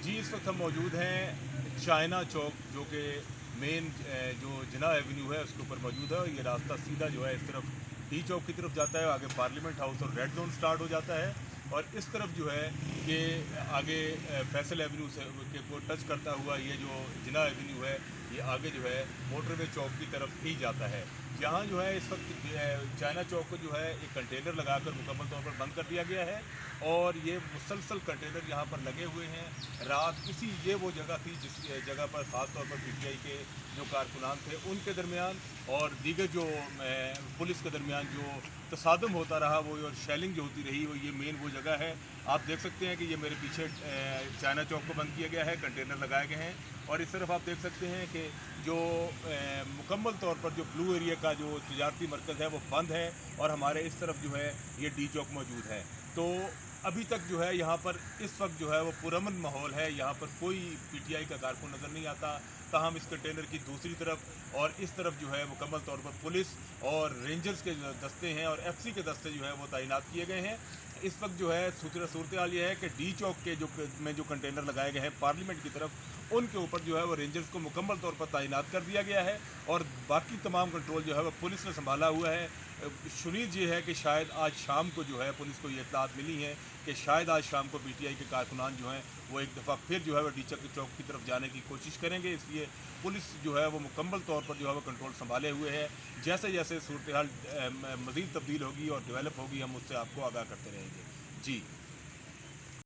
जी, इस वक्त हम मौजूद हैं चाइना चौक, जो कि मेन जो जिना एवेन्यू है उसके ऊपर मौजूद है। और ये रास्ता सीधा जो है इस तरफ डी चौक की तरफ जाता है, आगे पार्लियामेंट हाउस और रेड जोन स्टार्ट हो जाता है। और इस तरफ जो है ये आगे फैसल एवेन्यू से के को टच करता हुआ ये जो जिना एवेन्यू है, ये आगे जो है मोटरवे चौक की तरफ ही जाता है। यहाँ जो है इस वक्त चाइना चौक को जो है एक कंटेनर लगाकर मुकम्मल तौर पर बंद कर दिया गया है। और ये मुसलसल कंटेनर यहाँ पर लगे हुए हैं। रात ये वो जगह थी जिस जगह पर ख़ास तौर पर पीटीआई के जो कारकुनान थे उनके दरमियान और दीगर जो पुलिस के दरमियान जो तसादम होता रहा, वो और शेलिंग जो होती रही, वो ये मेन वो जगह है। आप देख सकते हैं कि ये मेरे पीछे चाइना चौक को बंद किया गया है, कंटेनर लगाए गए हैं। और इस तरफ आप देख सकते हैं कि जो मुकम्मल तौर पर जो ब्लू एरिया का जो तजारती मरकज़ है वो बंद है। और हमारे इस तरफ जो है ये डी चौक मौजूद है। तो अभी तक जो है यहाँ पर इस वक्त जो है वो पुरअमन माहौल है। यहाँ पर कोई पीटीआई का कारकुन नज़र नहीं आता। ताहम इस कंटेनर की दूसरी तरफ और इस तरफ जो है मुकम्मल तौर पर पुलिस और रेंजर्स के जो दस्ते हैं और एफसी के दस्ते जो हैं वो तैनात किए गए हैं। इस वक्त जो है सूरत हाल ये है कि डी चौक के जो कंटेनर लगाए गए हैं पार्लियामेंट की तरफ, उनके ऊपर जो है वो रेंजर्स को मुकम्मल तौर पर तैनात कर दिया गया है। और बाकी तमाम कंट्रोल जो है वो पुलिस ने संभाला हुआ है। शुनीद ये है कि शायद आज शाम को जो है पुलिस को ये इत्तलात मिली है कि शायद आज शाम को पीटीआई के कारकुनान जो हैं वो एक दफ़ा फिर जो है वो डी चौक की तरफ जाने की कोशिश करेंगे। इसलिए पुलिस जो है वो मुकम्मल तौर पर जो है वो कंट्रोल संभाले हुए है। जैसे जैसे सूरत हाल मज़ीद तब्दील होगी और डेवलप होगी, हम उससे आपको आगाह करते रहेंगे। जी।